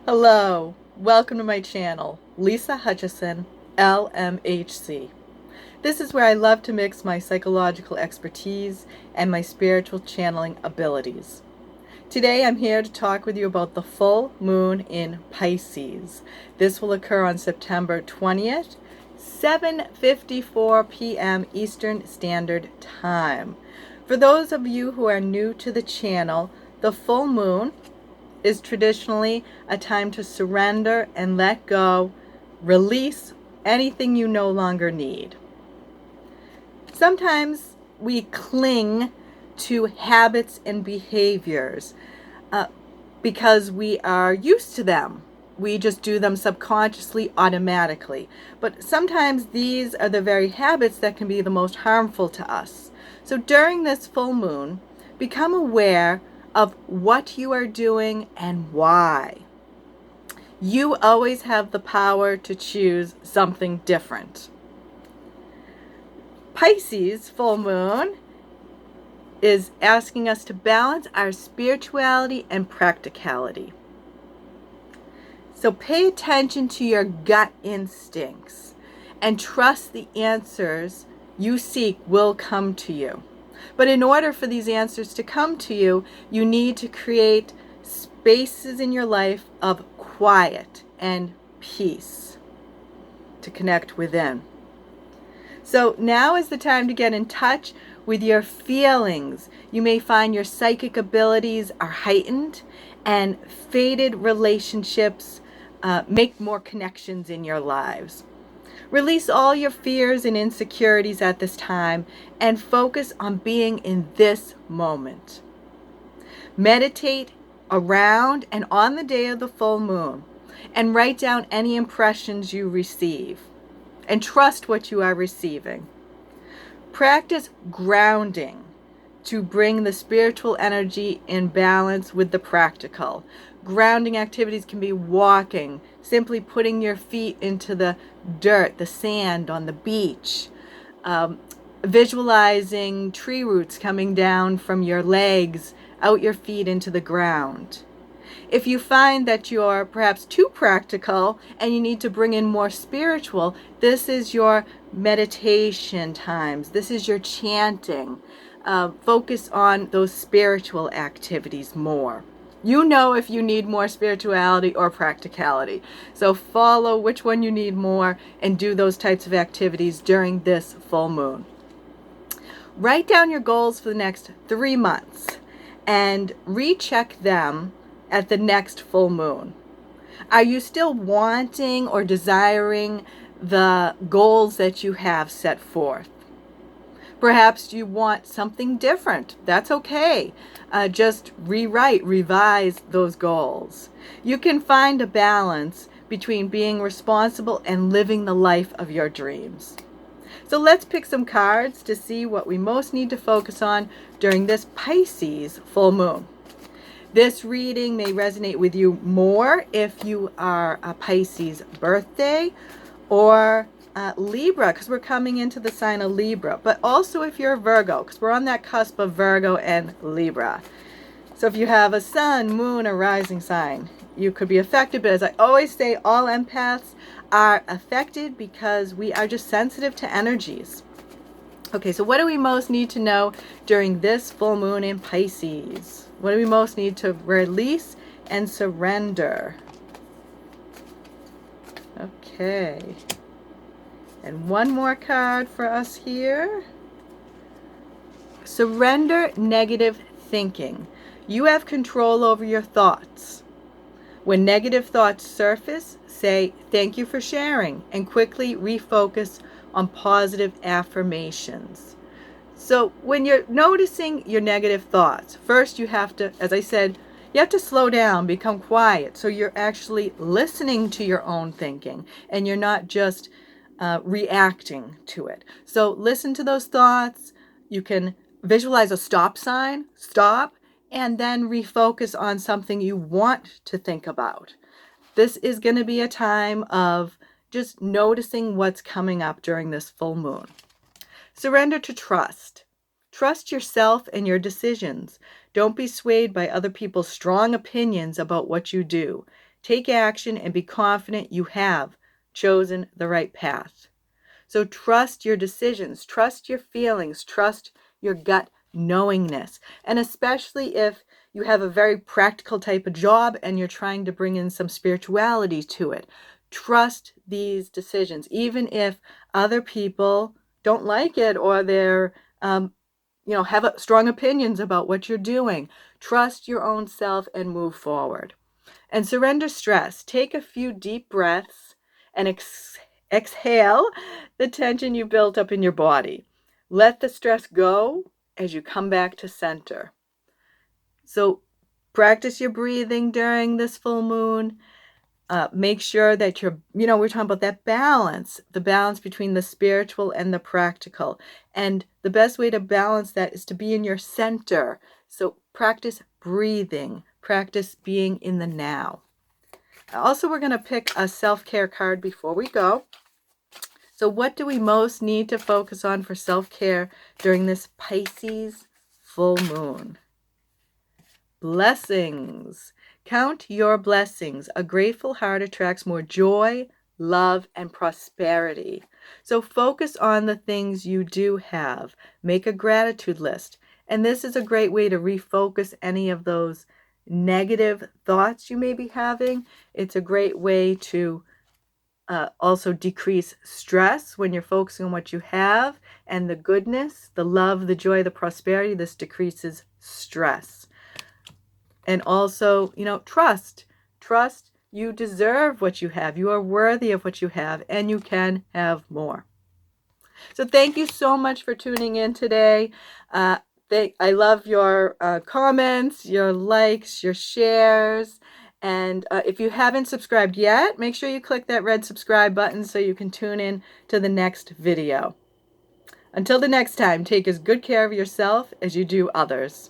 Hello, welcome to my channel, Lisa Hutchison, LMHC. This is where I love to mix my psychological expertise and my spiritual channeling abilities. Today I'm here to talk with you about the full moon in Pisces. This will occur on September 20th, 7:54 p.m. Eastern Standard Time. For those of you who are new to the channel, the full moon is traditionally a time to surrender and let go, release anything you no longer need. Sometimes we cling to habits and behaviors because we are used to them. We just do them subconsciously, automatically. But sometimes these are the very habits that can be the most harmful to us. So during this full moon, become aware of what you are doing and why. You always have the power to choose something different. Pisces full moon is asking us to balance our spirituality and practicality. So pay attention to your gut instincts and trust the answers you seek will come to you. But in order for these answers to come to you, you need to create spaces in your life of quiet and peace to connect within. So now is the time to get in touch with your feelings. You may find your psychic abilities are heightened and faded relationships make more connections in your lives. Release all your fears and insecurities at this time and focus on being in this moment. Meditate around and on the day of the full moon and write down any impressions you receive and trust what you are receiving. Practice grounding to bring the spiritual energy in balance with the practical. Grounding activities can be walking, simply putting your feet into the dirt, the sand on the beach, visualizing tree roots coming down from your legs, out your feet into the ground. If you find that you're perhaps too practical and you need to bring in more spiritual, this is your meditation times. This is your chanting. Focus on those spiritual activities more. You know if you need more spirituality or practicality. So follow which one you need more and do those types of activities during this full moon. Write down your goals for the next 3 months and recheck them at the next full moon. Are you still wanting or desiring the goals that you have set forth? Perhaps you want something different. That's okay. Just rewrite, revise those goals. You can find a balance between being responsible and living the life of your dreams. So let's pick some cards to see what we most need to focus on during this Pisces full moon. This reading may resonate with you more if you are a Pisces birthday or Libra, because we're coming into the sign of Libra, but also if you're a Virgo, because we're on that cusp of Virgo and Libra. So if you have a sun, moon, or rising sign, you could be affected. But as I always say, all empaths are affected because we are just sensitive to energies. Okay, so what do we most need to know during this full moon in Pisces? What do we most need to release and surrender? Okay. And one more card for us here. Surrender negative thinking. You have control over your thoughts. When negative thoughts surface, say, "Thank you for sharing," and quickly refocus on positive affirmations. So when you're noticing your negative thoughts, first you have to, as I said, you have to slow down, become quiet, so you're actually listening to your own thinking and you're not just reacting to it. So listen to those thoughts. You can visualize a stop sign, stop, and then refocus on something you want to think about. This is going to be a time of just noticing what's coming up during this full moon. Surrender to trust. Trust yourself and your decisions. Don't be swayed by other people's strong opinions about what you do. Take action and be confident you have chosen the right path. So trust your decisions, trust your feelings, trust your gut knowingness. And especially if you have a very practical type of job and you're trying to bring in some spirituality to it, trust these decisions, even if other people don't like it or they're, have strong opinions about what you're doing. Trust your own self and move forward. And surrender stress. Take a few deep breaths and exhale the tension you built up in your body. Let the stress go as you come back to center. So practice your breathing during this full moon. Make sure that we're talking about that balance, the balance between the spiritual and the practical. And the best way to balance that is to be in your center. So practice breathing, practice being in the now. Also, we're going to pick a self-care card before we go. So what do we most need to focus on for self-care during this Pisces full moon? Blessings. Count your blessings. A grateful heart attracts more joy, love, and prosperity. So focus on the things you do have. Make a gratitude list. And this is a great way to refocus any of those negative thoughts you may be having. It's a great way to also decrease stress when you're focusing on what you have and the goodness, the love, the joy, the prosperity. This decreases stress. And also, trust. Trust you deserve what you have. You are worthy of what you have, and you can have more. So thank you so much for tuning in today. I love your comments, your likes, your shares. And if you haven't subscribed yet, make sure you click that red subscribe button so you can tune in to the next video. Until the next time, take as good care of yourself as you do others.